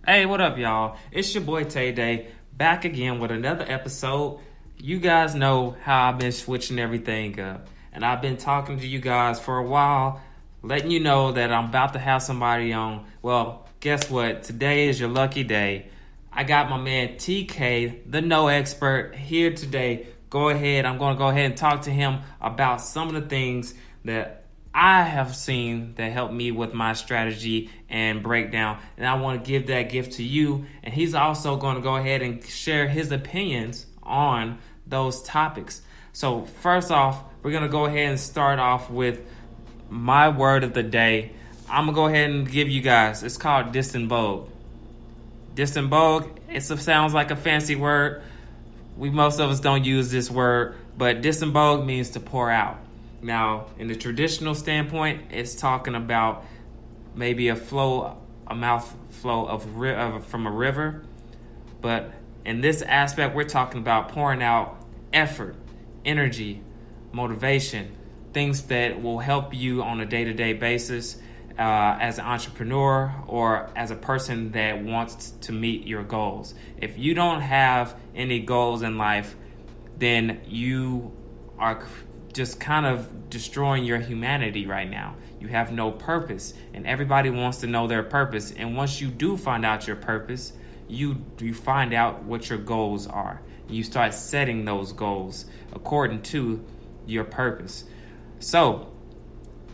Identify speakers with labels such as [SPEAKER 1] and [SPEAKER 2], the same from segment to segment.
[SPEAKER 1] Hey, what up, y'all? It's your boy Tay Day, back again with another episode. You guys know how I've been switching everything up, and I've been talking to you guys for a while, letting you know that I'm about to have somebody on. Well, guess what? Today is your lucky day. I got my man TK, the No Expert, here today. I'm going to go ahead and talk to him about some of the things that I have seen that help me with my strategy and breakdown, and I want to give that gift to you. And he's also going to go ahead and share his opinions on those topics. So first off, we're going to go ahead and start off with my word of the day. I'm going to go ahead and give you guys, it's called Disembogue. Disembogue, sounds like a fancy word. Most of us don't use this word, but disembogue means to pour out. Now, in the traditional standpoint, it's talking about maybe a mouth flow from a river. But in this aspect, we're talking about pouring out effort, energy, motivation, things that will help you on a day-to-day basis as an entrepreneur or as a person that wants to meet your goals. If you don't have any goals in life, then you are just kind of destroying your humanity right now. You have no purpose, and everybody wants to know their purpose. And once you do find out your purpose, you find out what your goals are. You start setting those goals according to your purpose. So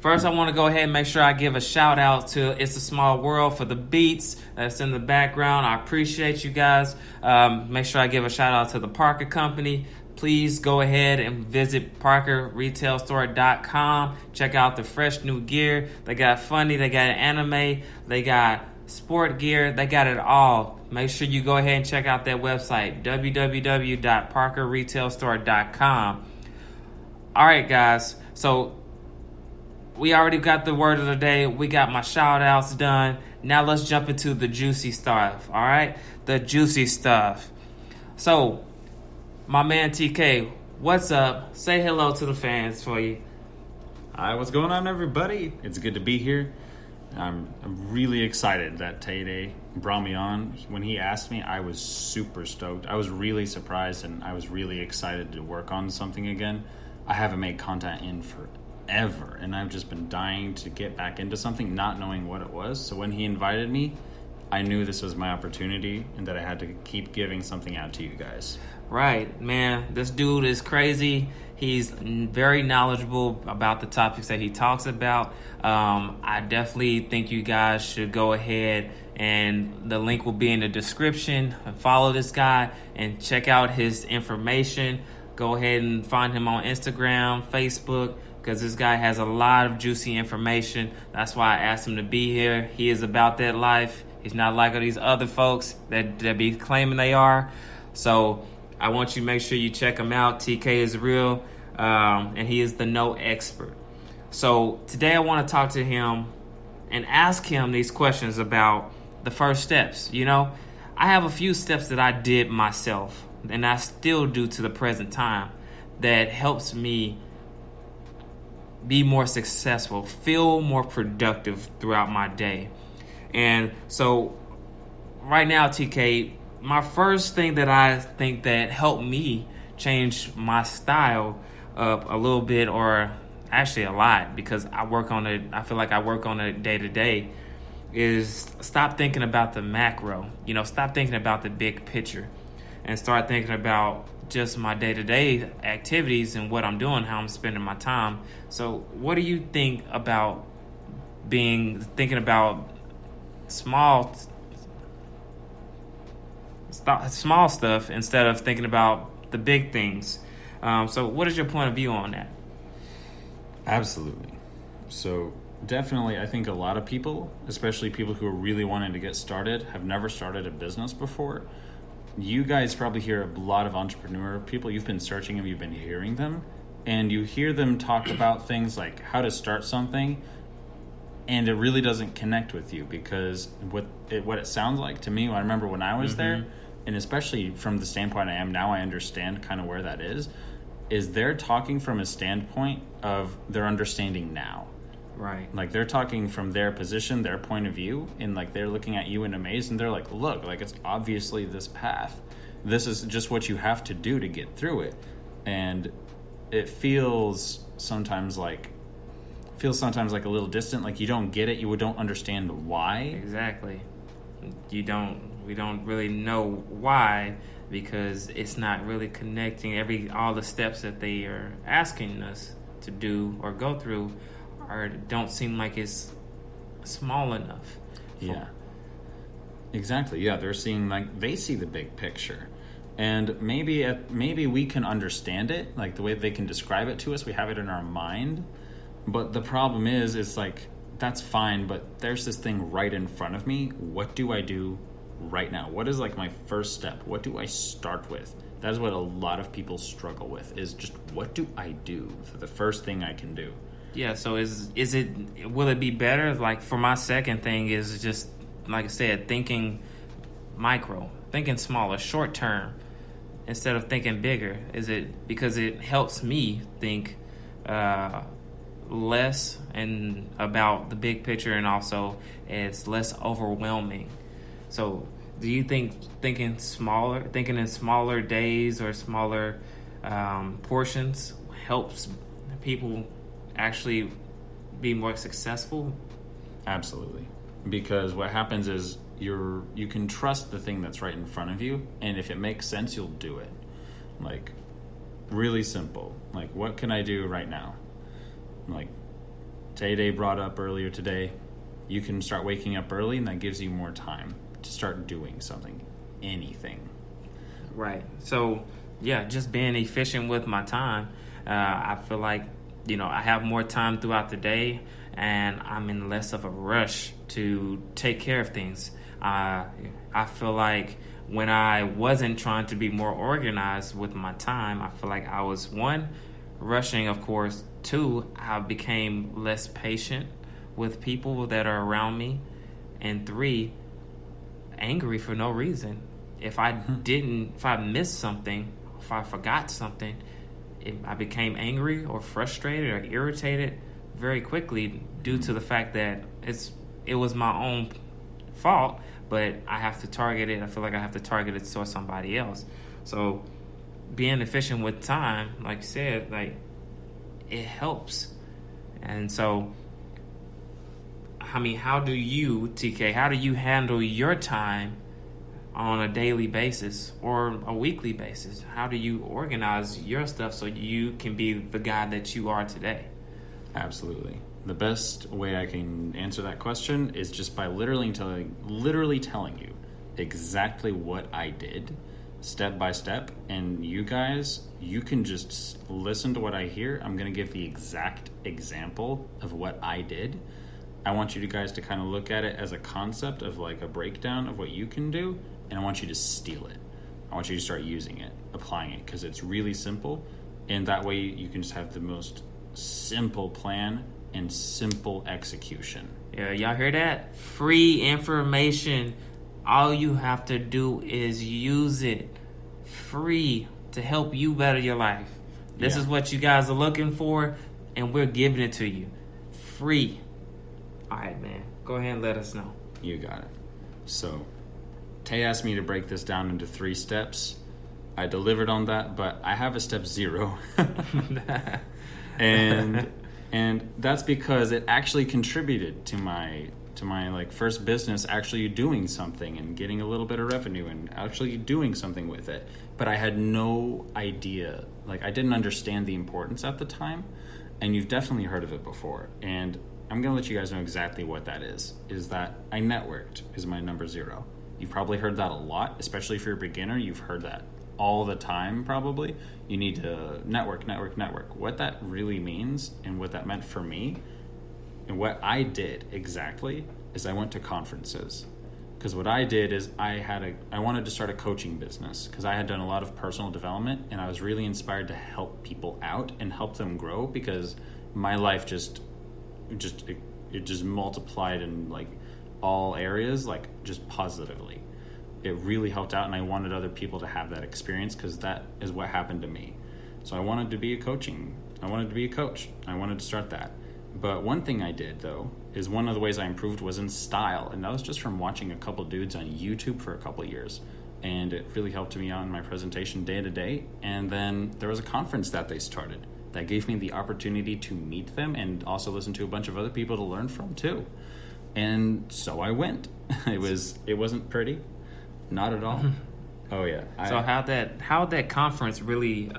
[SPEAKER 1] first, I want to go ahead and make sure I give a shout out to It's a Small World for the beats that's in the background. I appreciate you guys. Make sure I give a shout out to the Parker Company. Please go ahead and visit parkerretailstore.com. Check out the fresh new gear. They got funny, they got anime, they got sport gear, they got it all. Make sure you go ahead and check out that website, www.parkerretailstore.com. All right, guys. So we already got the word of the day. We got my shout outs done. Now let's jump into the juicy stuff. All right? The juicy stuff. So, my man TK, what's up? Say hello to the fans for you.
[SPEAKER 2] Hi, what's going on, everybody? It's good to be here. I'm really excited that Tay Day brought me on. When he asked me, I was super stoked. I was really surprised, and I was really excited to work on something again. I haven't made content in forever, and I've just been dying to get back into something, not knowing what it was. So when he invited me, I knew this was my opportunity and that I had to keep giving something out to you guys.
[SPEAKER 1] Right, man. This dude is crazy. He's very knowledgeable about the topics that he talks about. I definitely think you guys should go ahead, and the link will be in the description. Follow this guy and check out his information. Go ahead and find him on Instagram, Facebook, because this guy has a lot of juicy information. That's why I asked him to be here. He is about that life. He's not like all these other folks that be claiming they are. So I want you to make sure you check him out. TK is real, and he is the No Expert. So today I want to talk to him and ask him these questions about the first steps. You know, I have a few steps that I did myself, and I still do to the present time, that helps me be more successful, feel more productive throughout my day. And so right now, TK, my first thing that I think that helped me change my style up a little bit, or actually a lot, because I feel like I work on it day to day, is stop thinking about the macro. You know, stop thinking about the big picture and start thinking about just my day-to-day activities and what I'm doing, how I'm spending my time. So what do you think about thinking about small stuff instead of thinking about the big things? So what is your point of view on that?
[SPEAKER 2] Absolutely. So definitely, I think a lot of people, especially people who are really wanting to get started, have never started a business before. You guys probably hear a lot of entrepreneur people. You've been searching them, you've been hearing them, and you hear them talk about things like how to start something, and it really doesn't connect with you, because what it sounds like to me, I remember when I was there, and especially from the standpoint I am now, I understand kind of where that is they're talking from a standpoint of their understanding now.
[SPEAKER 1] Right.
[SPEAKER 2] Like they're talking from their position, their point of view, and like they're looking at you in amaze, and they're like, look, like it's obviously this path. This is just what you have to do to get through it. And it feels sometimes like a little distant, like you don't get it, you don't understand why.
[SPEAKER 1] Exactly. We don't really know why, because it's not really connecting all the steps that they are asking us to do or go through, or don't seem like it's small enough.
[SPEAKER 2] Yeah. Exactly. Yeah, they're seeing, like, they see the big picture. And maybe we can understand it, like the way they can describe it to us, we have it in our mind. But the problem is, it's like, that's fine, but there's this thing right in front of me. What do I do right now? What is like my first step? What do I start with? That is what a lot of people struggle with, is just what do I do for the first thing I can do?
[SPEAKER 1] Yeah, so will it be better? Like for my second thing is just, like I said, thinking micro, thinking smaller, short term, instead of thinking bigger. Is it because it helps me think less and about the big picture, and also it's less overwhelming. So do you think thinking in smaller days or smaller portions helps people actually be more successful?
[SPEAKER 2] Absolutely. Because what happens is you can trust the thing that's right in front of you, and if it makes sense, you'll do it. Like, really simple. Like, what can I do right now? Like Tay brought up earlier today, you can start waking up early, and that gives you more time to start doing something, anything.
[SPEAKER 1] Right. So, yeah, just being efficient with my time. I feel like, I have more time throughout the day, and I'm in less of a rush to take care of things. I feel like when I wasn't trying to be more organized with my time, I feel like I was, one, rushing, of course. Two, I became less patient with people that are around me. And three, angry for no reason. If I missed something, if I forgot something, I became angry or frustrated or irritated very quickly due to the fact that it was my own fault, but I have to target it. I feel like I have to target it towards somebody else. So being efficient with time, like you said, like, it helps. And so, I mean, how do you, TK, handle your time on a daily basis or a weekly basis? How do you organize your stuff so you can be the guy that you are today?
[SPEAKER 2] Absolutely. The best way I can answer that question is just by literally telling you exactly what I did, step by step, and you guys, you can just listen to what I hear. I'm going to give the exact example of what I did. I want you guys to kind of look at it as a concept of like a breakdown of what you can do, and I want you to steal it. I want you to start using it, applying it, because it's really simple, and that way you can just have the most simple plan and simple execution.
[SPEAKER 1] Yeah, y'all hear that? Free information. All you have to do is use it. Free to help you better your life. This is what you guys are looking for, and we're giving it to you. Free. All right, man. Go ahead and let us know.
[SPEAKER 2] You got it. So, Tay asked me to break this down into 3 steps. I delivered on that, but I have a step 0. and that's because it actually contributed to my like first business actually doing something and getting a little bit of revenue and actually doing something with it. But I had no idea, like I didn't understand the importance at the time, and you've definitely heard of it before. And I'm gonna let you guys know exactly what that is that I networked is my number 0. You've probably heard that a lot, especially if you're a beginner. You've heard that all the time probably. You need to network. What that really means and what that meant for me and what I did exactly is I went to conferences. Because what I did is I wanted to start a coaching business because I had done a lot of personal development, and I was really inspired to help people out and help them grow, because my life just multiplied in like all areas, like just positively. It really helped out, and I wanted other people to have that experience because that is what happened to me. So I wanted to be a coach. I wanted to start that. But one thing I did, though, is one of the ways I improved was in style. And that was just from watching a couple dudes on YouTube for a couple of years. And it really helped me out in my presentation day to day. And then there was a conference that they started that gave me the opportunity to meet them and also listen to a bunch of other people to learn from too. And so I went. It wasn't pretty, not at all. Oh yeah.
[SPEAKER 1] So how'd that conference really,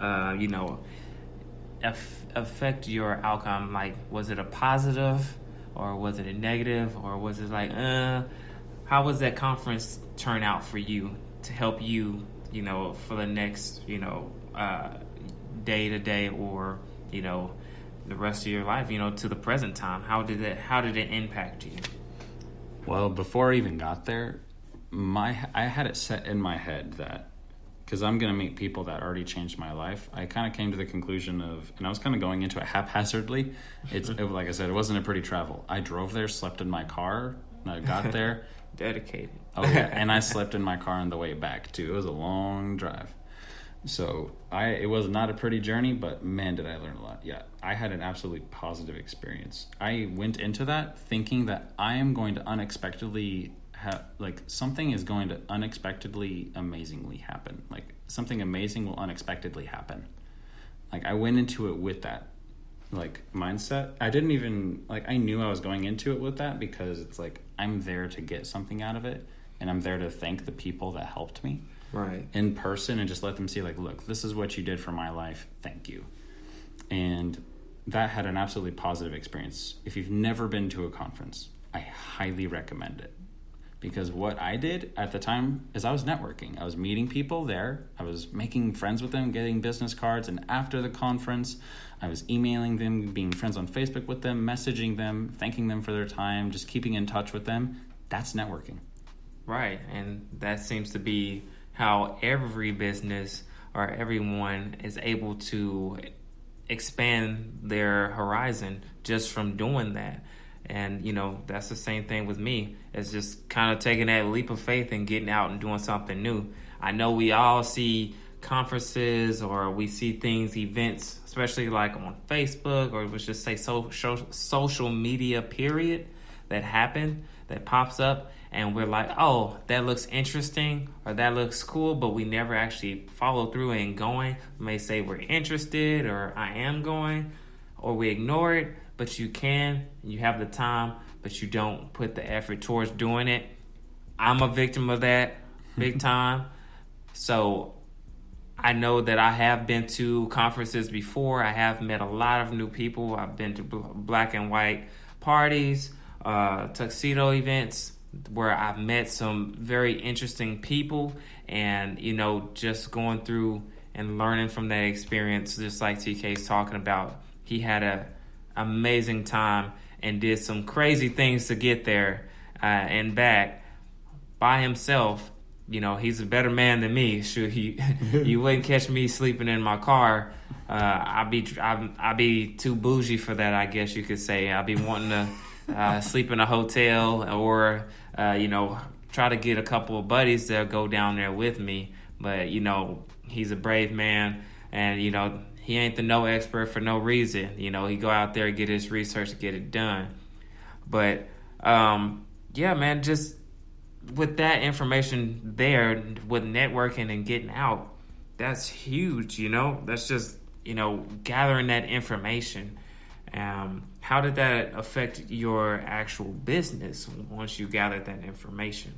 [SPEAKER 1] affect your outcome? Like, was it a positive, or was it a negative, or was it like, how was that conference turn out for you to help you, for the next, day to day, or the rest of your life, to the present time? How did it impact you?
[SPEAKER 2] Well, before I even got there, I had it set in my head that because I'm going to meet people that already changed my life, I kind of came to the conclusion of, and I was kind of going into it haphazardly. Like I said, it wasn't a pretty travel. I drove there, slept in my car, and I got there.
[SPEAKER 1] Dedicated.
[SPEAKER 2] Oh yeah, and I slept in my car on the way back too. It was a long drive. So it was not a pretty journey, but man, did I learn a lot. Yeah, I had an absolutely positive experience. I went into that thinking that I am going to unexpectedly something is going to unexpectedly amazingly happen. Like something amazing will unexpectedly happen. Like I went into it with that mindset. I didn't even I knew I was going into it with that because it's like I'm there to get something out of it, and I'm there to thank the people that helped me.
[SPEAKER 1] Right.
[SPEAKER 2] In person, and just let them see look, this is what you did for my life. Thank you. And that had an absolutely positive experience. If you've never been to a conference, I highly recommend it. Because what I did at the time is I was networking. I was meeting people there. I was making friends with them, getting business cards. And after the conference, I was emailing them, being friends on Facebook with them, messaging them, thanking them for their time, just keeping in touch with them. That's networking.
[SPEAKER 1] Right. And that seems to be how every business or everyone is able to expand their horizon just from doing that. And, that's the same thing with me. It's just kind of taking that leap of faith and getting out and doing something new. I know we all see conferences or we see things, events, especially like on Facebook, or let's just say social media period that happen, that pops up. And we're like, oh, that looks interesting or that looks cool, but we never actually follow through and going. We may say we're interested or I am going, or we ignore it, but you have the time, but you don't put the effort towards doing it. I'm a victim of that big time. So I know that I have been to conferences before. I have met a lot of new people. I've been to black and white parties, tuxedo events, where I've met some very interesting people, and just going through and learning from that experience, just like TK's talking about. He had an amazing time and did some crazy things to get there and back by himself. He's a better man than me. Sure, you wouldn't catch me sleeping in my car. I'd be too bougie for that, I guess you could say. I'd be wanting to sleep in a hotel, or try to get a couple of buddies that go down there with me. But he's a brave man, and he ain't the no expert for no reason. He go out there and get his research to get it done. But yeah, man, just with that information there, with networking and getting out, that's huge. That's just gathering that information. How did that affect your actual business once you gathered that information?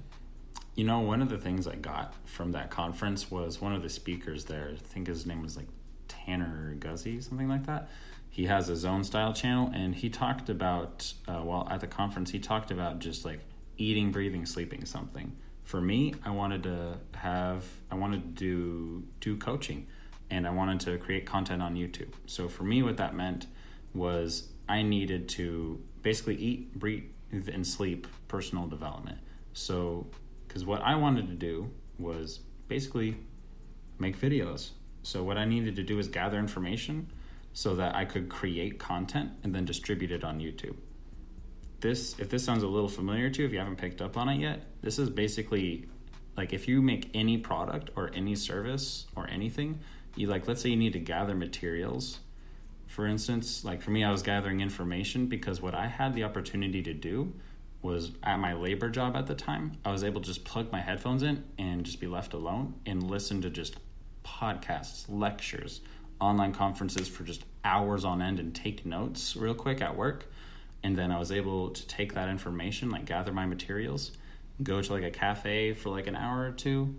[SPEAKER 2] One of the things I got from that conference was one of the speakers there. I think his name was Tanner Guzzi, something like that. He has his own style channel, and he talked about, at the conference, he talked about just eating, breathing, sleeping something. For me, I wanted to do coaching, and I wanted to create content on YouTube. So for me, what that meant was I needed to basically eat, breathe, and sleep personal development. So, because what I wanted to do was basically make videos. So what I needed to do is gather information so that I could create content and then distribute it on YouTube. If this sounds a little familiar to you, if you haven't picked up on it yet, this is basically if you make any product or any service or anything, let's say you need to gather materials for instance, like for me, I was gathering information because what I had the opportunity to do was at my labor job at the time, I was able to just plug my headphones in and just be left alone and listen to just podcasts, lectures, online conferences for just hours on end and take notes real quick at work. And then I was able to take that information, like gather my materials, go to like a cafe for like an hour or two,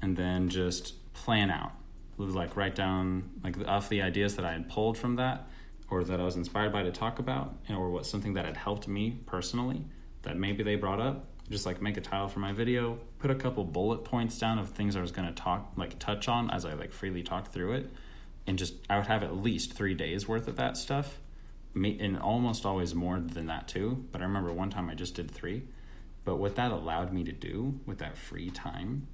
[SPEAKER 2] and then just plan out. It was like write down like off the ideas that I had pulled from that or that I was inspired by to talk about, or what something that had helped me personally that maybe they brought up. Just like make a title for my video, put a couple bullet points down of things I was going to touch on as I like freely talked through it. And just, I would have at least 3 days worth of that stuff, and almost always more than that too. But I remember one time I just did 3. But what that allowed me to do with that free time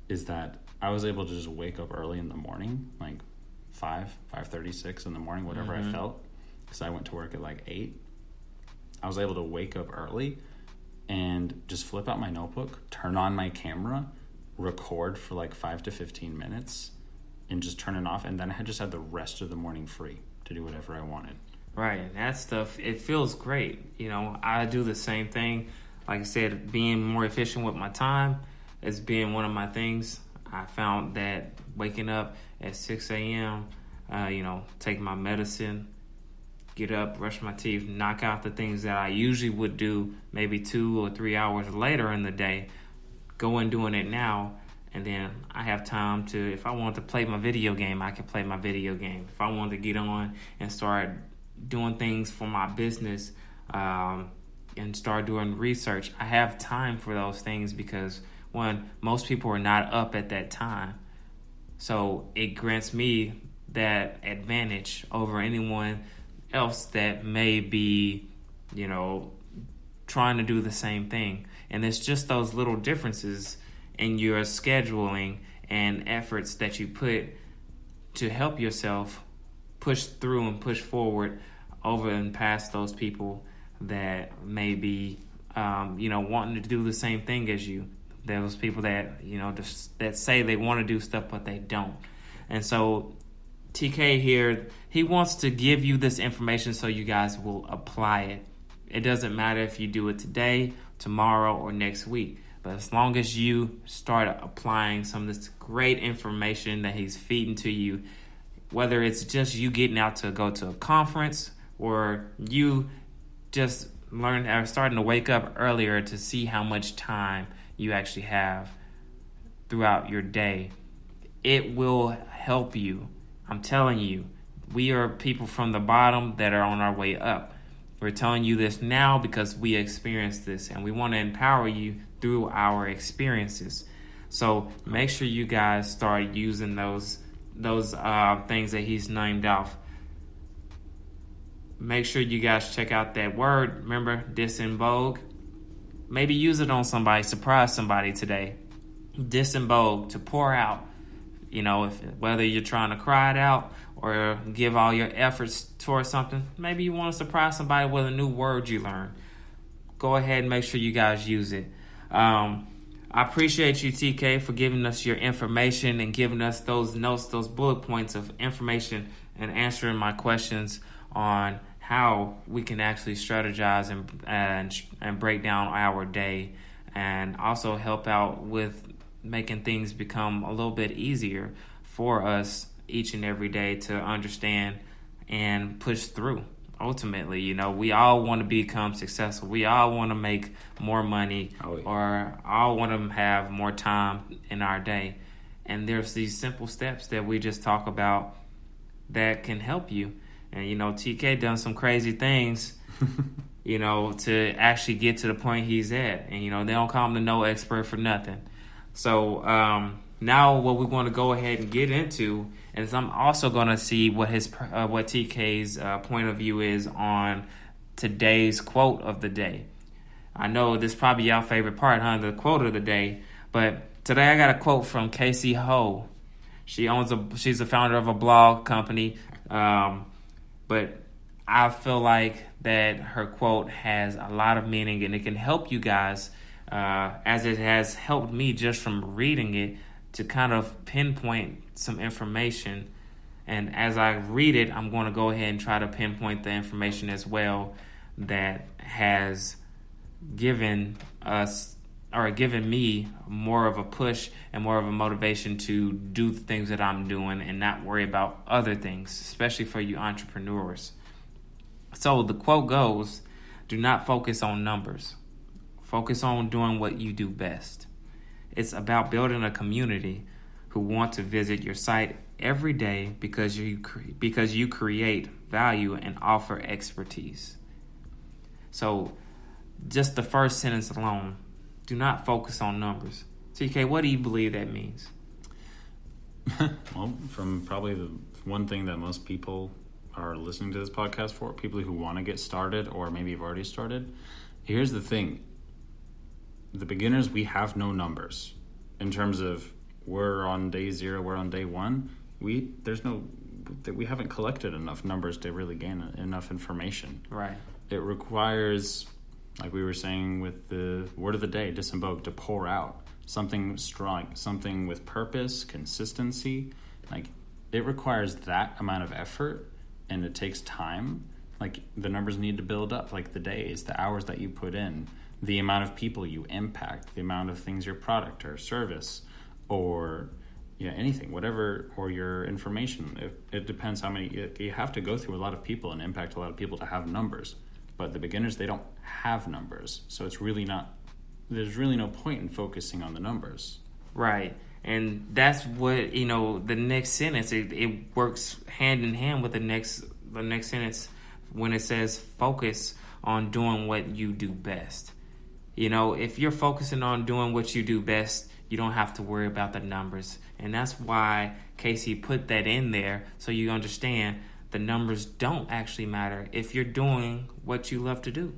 [SPEAKER 2] is that I was able to just wake up early in the morning, like 5:36 in the morning, whatever I felt, because I went to work at like 8. I was able to wake up early and just flip out my notebook, turn on my camera, record for like 5 to 15 minutes, and just turn it off. And then I just had the rest of the morning free to do whatever I wanted.
[SPEAKER 1] Right. And that stuff, it feels great. You know, I do the same thing. Like I said, being more efficient with my time is being one of my things. I found that waking up at 6 a.m., take my medicine, get up, brush my teeth, knock out the things that I usually would do maybe 2 or 3 hours later in the day, go and doing it now. And then I have time to, if I want to play my video game, I can play my video game. If I want to get on and start doing things for my business and start doing research, I have time for those things because, one, most people are not up at that time. So it grants me that advantage over anyone else that may be, trying to do the same thing. And it's just those little differences in your scheduling and efforts that you put to help yourself push through and push forward over and past those people that may be, wanting to do the same thing as you. Those people that, that say they want to do stuff, but they don't. And so TK here, he wants to give you this information so you guys will apply it. It doesn't matter if you do it today, tomorrow, or next week. But as long as you start applying some of this great information that he's feeding to you, whether it's just you getting out to go to a conference or you just starting to wake up earlier to see how much time you actually have throughout your day, it will help you. I'm telling you, we are people from the bottom that are on our way up. We're telling you this now because we experienced this, and we want to empower you through our experiences. So make sure you guys start using those things that he's named off. Make sure you guys check out that word. Remember, Disembogue. Maybe use it on somebody. Surprise somebody today. Disembogue, to pour out. Whether you're trying to cry it out or give all your efforts towards something, maybe you want to surprise somebody with a new word you learned. Go ahead and make sure you guys use it. I appreciate you, TK, for giving us your information and giving us those notes, those bullet points of information, and answering my questions on how we can actually strategize and break down our day, and also help out with making things become a little bit easier for us each and every day to understand and push through. Ultimately, we all want to become successful. We all want to make more money, or all want to have more time in our day. And there's these simple steps that we just talk about that can help you. And, TK done some crazy things, to actually get to the point he's at. And, they don't call him the no expert for nothing. So now what we want to go ahead and get into is I'm also going to see what TK's point of view is on today's quote of the day. I know this is probably your favorite part, the quote of the day. But today I got a quote from Cassey Ho. She's the founder of a blog company. But I feel like that her quote has a lot of meaning, and it can help you guys, as it has helped me just from reading it, to kind of pinpoint some information And as I read it, I'm going to go ahead and try to pinpoint the information as well that has given us or given me more of a push and more of a motivation to do the things that I'm doing and not worry about other things, especially for you entrepreneurs. So the quote goes, do not focus on numbers. Focus on doing what you do best. It's about building a community who want to visit your site every day because you create value and offer expertise. So just the first sentence alone, do not focus on numbers. TK, what do you believe that means?
[SPEAKER 2] Well, from probably the one thing that most people are listening to this podcast for, people who want to get started or maybe have already started, here's the thing. The beginners, we have no numbers. In terms of we're on day 0, we're on day 1, we haven't collected enough numbers to really gain enough information.
[SPEAKER 1] Right.
[SPEAKER 2] It requires, like we were saying with the word of the day, Disembogue, to pour out something strong, something with purpose, consistency. Like, it requires that amount of effort, and it takes time. Like, the numbers need to build up, like the days, the hours that you put in, the amount of people you impact, the amount of things your product or service or anything, whatever, or your information. It depends how many. You have to go through a lot of people and impact a lot of people to have numbers. But the beginners, they don't have numbers. So it's really not, there's really no point in focusing on the numbers.
[SPEAKER 1] Right. And that's what, the next sentence, it works hand in hand with the next sentence when it says focus on doing what you do best. If you're focusing on doing what you do best, you don't have to worry about the numbers. And that's why Cassey put that in there, so you understand the numbers don't actually matter if you're doing what you love to do.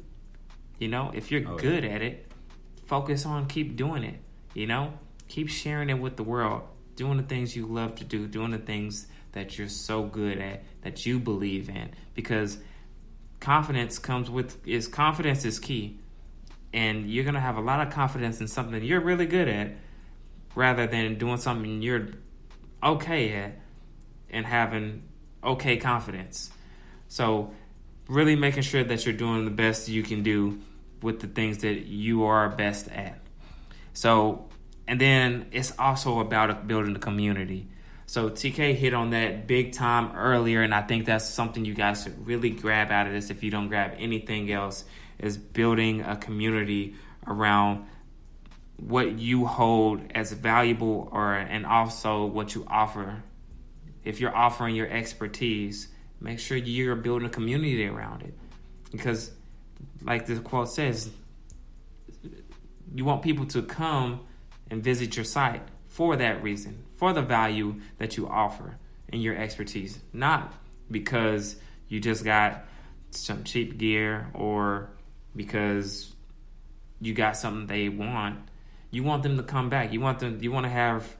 [SPEAKER 1] If you're good at it, focus on keep doing it. Keep sharing it with the world, doing the things you love to do, doing the things that you're so good at, that you believe in. Because confidence is key. And you're going to have a lot of confidence in something you're really good at rather than doing something you're okay at and having okay confidence. So really making sure that you're doing the best you can do with the things that you are best at. So, and then it's also about building a community. So TK hit on that big time earlier, and I think that's something you guys should really grab out of this if you don't grab anything else, is building a community around what you hold as valuable and also what you offer. If you're offering your expertise, make sure you're building a community around it. Because like the quote says, you want people to come and visit your site for that reason, for the value that you offer and your expertise, not because you just got some cheap gear or because you got something they want. You want them to come back. You want to have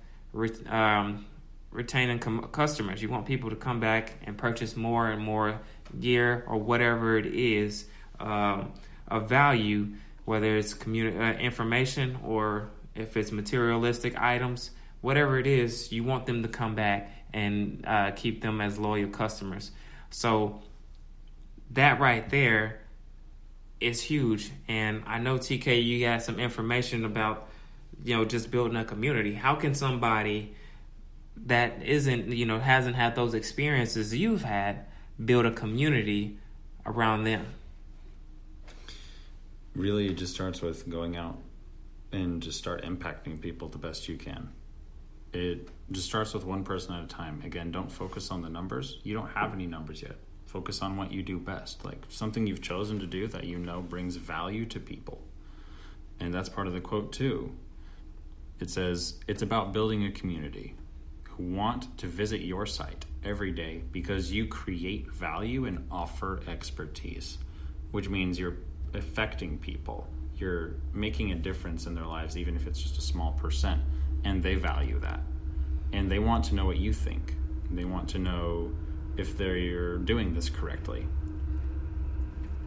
[SPEAKER 1] retaining customers. You want people to come back and purchase more and more gear or whatever it is of value, whether it's information or if it's materialistic items, whatever it is, you want them to come back and keep them as loyal customers. So that right there is huge. And I know, TK, you got some information about, just building a community. How can somebody that hasn't had those experiences you've had build a community around them?
[SPEAKER 2] Really, it just starts with going out and just start impacting people the best you can. It just starts with one person at a time. Again, don't focus on the numbers. You don't have any numbers yet. Focus on what you do best, like something you've chosen to do that brings value to people. And that's part of the quote too. It says, it's about building a community who want to visit your site every day because you create value and offer expertise, which means you're affecting people. You're making a difference in their lives, even if it's just a small percent, and they value that. And they want to know what you think. They want to know if they're doing this correctly.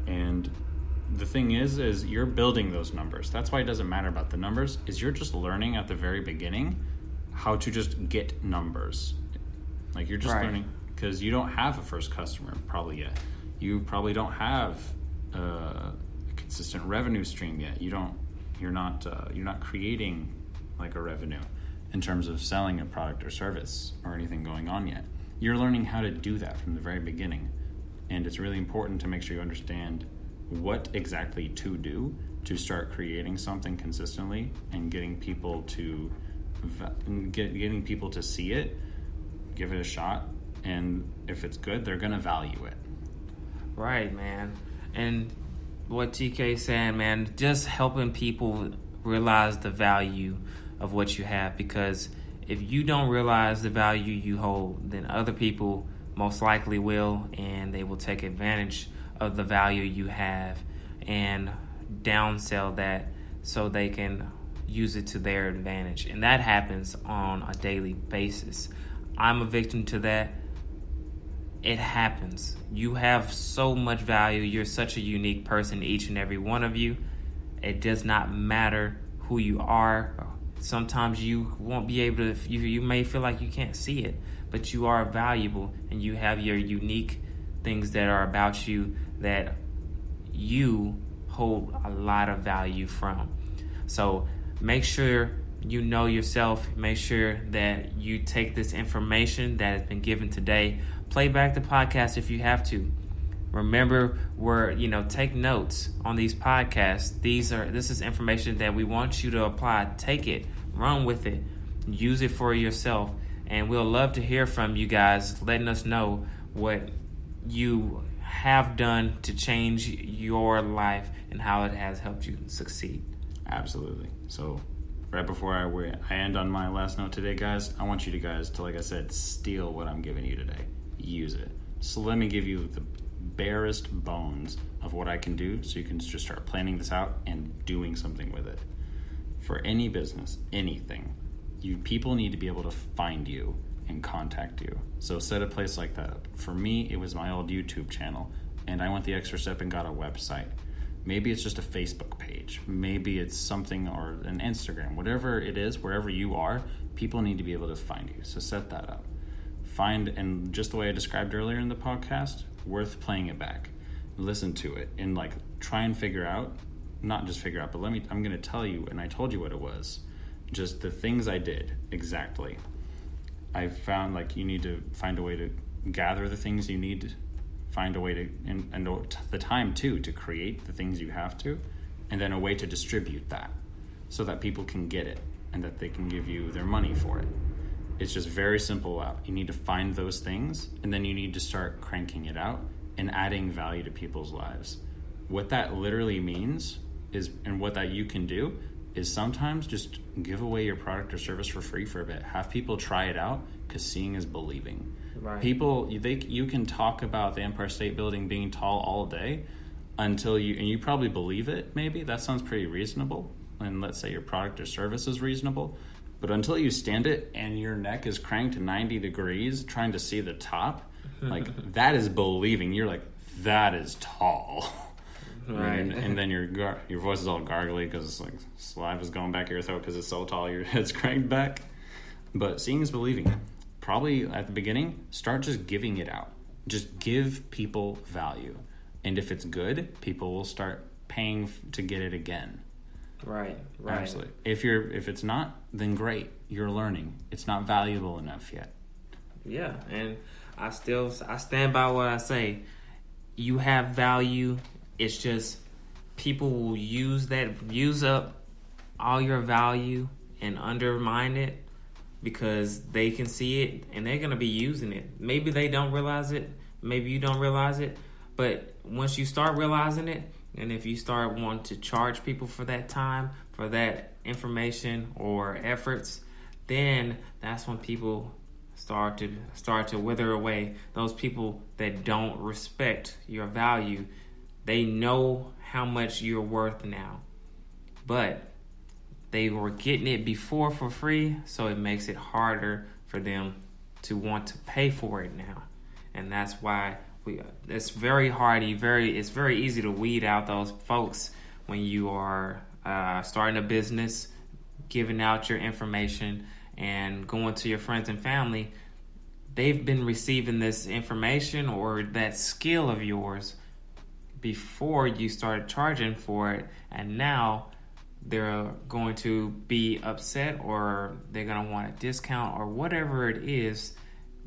[SPEAKER 2] And the thing is you're building those numbers. That's why it doesn't matter about the numbers, is you're just learning at the very beginning how to just get numbers. Like, you're just learning, because you don't have a first customer probably yet. You probably don't have a consistent revenue stream yet. You're not creating like a revenue in terms of selling a product or service or anything going on yet. You're learning how to do that from the very beginning. And it's really important to make sure you understand what exactly to do to start creating something consistently and getting people to see it, give it a shot, and if it's good, they're gonna value it.
[SPEAKER 1] Right, man. And what TK is saying, man, just helping people realize the value of what you have, because if you don't realize the value you hold, then other people most likely will, and they will take advantage of the value you have and downsell that so they can use it to their advantage. And that happens on a daily basis. I'm a victim to that. It happens. You have so much value. You're such a unique person, each and every one of you. It does not matter who you are. Sometimes you won't be able to, you may feel like you can't see it, but you are valuable and you have your unique things that are about you that you hold a lot of value from. So make sure you know yourself. Make sure that you take this information that has been given today. Play back the podcast if you have to. Remember, take notes on these podcasts. This is information that we want you to apply. Take it, run with it, use it for yourself. And we'll love to hear from you guys, letting us know what you have done to change your life and how it has helped you succeed.
[SPEAKER 2] Absolutely. So right before I end on my last note today, guys, I want you guys to, like I said, steal what I'm giving you today. Use it. So let me give you the barest bones of what I can do so you can just start planning this out and doing something with it. For any business, anything, people need to be able to find you and contact you. So set a place like that up. For me, it was my old YouTube channel, and I went the extra step and got a website. Maybe it's just a Facebook page. Maybe it's something or an Instagram. Whatever it is, wherever you are, people need to be able to find you. So set that up. And just the way I described earlier in the podcast, worth playing it back. Listen to it and try and figure out, not just figure out, but I'm going to tell you, and I told you what it was. Just the things I did exactly. I found you need to find a way to gather the things you need, find a way to, and the time too, to create the things you have to, and then a way to distribute that so that people can get it and that they can give you their money for it. It's just very simple. You need to find those things, and then you need to start cranking it out and adding value to people's lives. What that literally means is, and what that you can do, is sometimes just give away your product or service for free for a bit. Have people try it out, because seeing is believing.
[SPEAKER 1] Right.
[SPEAKER 2] You can talk about the Empire State Building being tall all day and you probably believe it, maybe. That sounds pretty reasonable. And let's say your product or service is reasonable. But until you stand it and your neck is cranked 90 degrees trying to see the top, that is believing. You're like, that is tall.
[SPEAKER 1] Right.
[SPEAKER 2] And then your voice is all gargly because saliva is going back your throat because it's so tall, your head's cranked back. But seeing is believing. Probably at the beginning, start just giving it out. Just give people value. And if it's good, people will start paying to get it again.
[SPEAKER 1] Right.
[SPEAKER 2] Absolutely. If it's not, then great. You're learning. It's not valuable enough yet.
[SPEAKER 1] Yeah, and I stand by what I say. You have value. It's just people will use up all your value and undermine it because they can see it and they're going to be using it. Maybe they don't realize it. Maybe you don't realize it. But once you start realizing it, and if you start wanting to charge people for that time, for that information or efforts, then that's when people start to wither away. Those people that don't respect your value, they know how much you're worth now, but they were getting it before for free, so it makes it harder for them to want to pay for it now. And that's why it's very hard. It's very easy to weed out those folks when you are starting a business, giving out your information, and going to your friends and family. they've been receiving this information or that skill of yours before you started charging for it, and now they're going to be upset, or they're going to want a discount, or whatever it is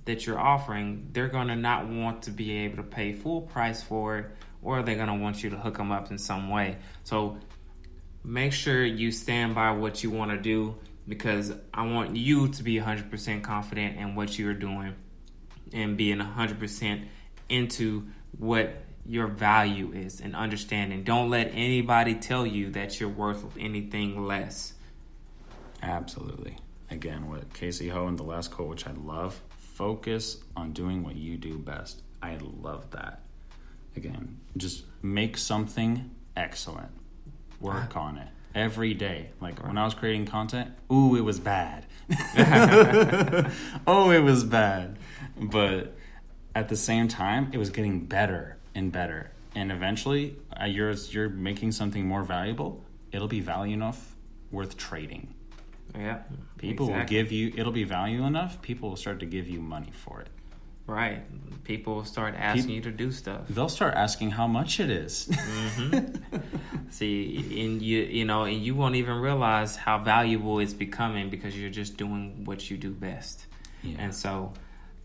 [SPEAKER 1] that you're offering. They're going to not want to be able to pay full price for it, or they're going to want you to hook them up in some way. So make sure you stand by what you want to do, because I want you to be 100% confident in what you're doing and being 100% into what your value is and understanding. Don't let anybody tell you that you're worth anything less.
[SPEAKER 2] Absolutely. Again, with Cassey Ho and the last quote, which I love, focus on doing what you do best. I love that. Again, just make something excellent. Work on it every day. Like when I was creating content, ooh, it was bad. Oh, it was bad. But at the same time, it was getting better and better. And eventually, you're making something more valuable. It'll be value enough worth trading.
[SPEAKER 1] Yeah.
[SPEAKER 2] People will give you, it'll be value enough, people will start to give you money for it.
[SPEAKER 1] Right. People will start asking you to do stuff.
[SPEAKER 2] They'll start asking how much it is.
[SPEAKER 1] Mm-hmm. See, and you won't even realize how valuable it's becoming because you're just doing what you do best. Yeah. And so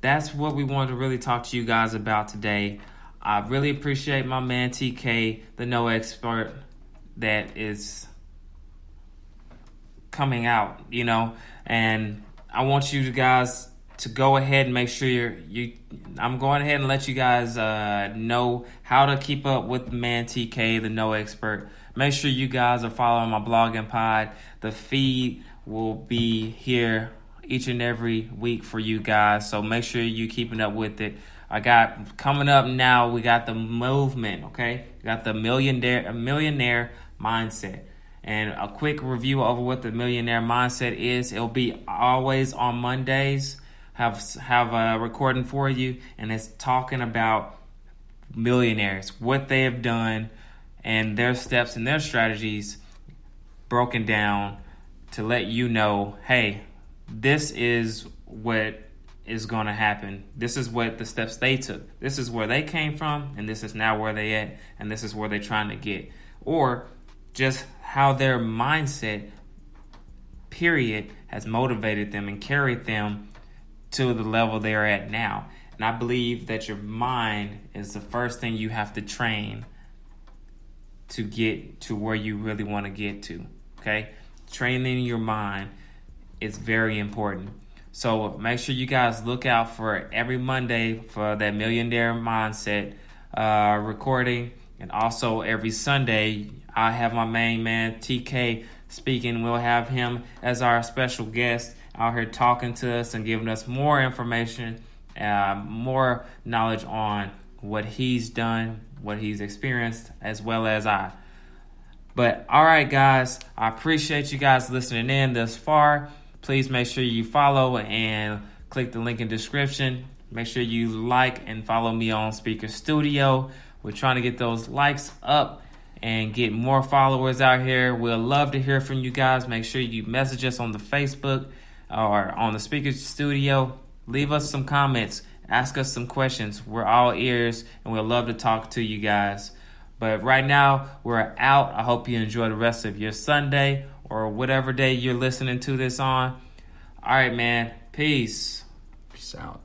[SPEAKER 1] that's what we wanted to really talk to you guys about today. I really appreciate my man TK, the No Expert, that is coming out, and I want you guys to go ahead and make sure I'm going ahead and let you guys know how to keep up with the man TK, the No Expert. Make sure you guys are following my blogging pod. The feed will be here each and every week for you guys, so make sure you're keeping up with it. I got coming up now, we got the movement, okay? We got the millionaire mindset. And a quick review over what the millionaire mindset is. It'll be always on Mondays. Have a recording for you, and it's talking about millionaires, what they have done, and their steps and their strategies broken down to let you know, hey, this is what is going to happen. This is what the steps they took. This is where they came from, and this is now where they at, and this is where they're trying to get. Or just how their mindset, period, has motivated them and carried them to the level they're at now. And I believe that your mind is the first thing you have to train to get to where you really want to get to, okay? Training your mind is very important. So make sure you guys look out for every Monday for that millionaire mindset recording. And also every Sunday, I have my main man, TK, speaking. We'll have him as our special guest out here talking to us and giving us more information, more knowledge on what he's done, what he's experienced, as well as I. But all right, guys, I appreciate you guys listening in thus far. Please make sure you follow and click the link in the description. Make sure you like and follow me on Speaker Studio. We're trying to get those likes up and get more followers out here. We'll love to hear from you guys. Make sure you message us on the Facebook or on the Speaker Studio. Leave us some comments. Ask us some questions. We're all ears, and we'll love to talk to you guys. But right now, we're out. I hope you enjoy the rest of your Sunday or whatever day you're listening to this on. All right, man. Peace.
[SPEAKER 2] Peace out.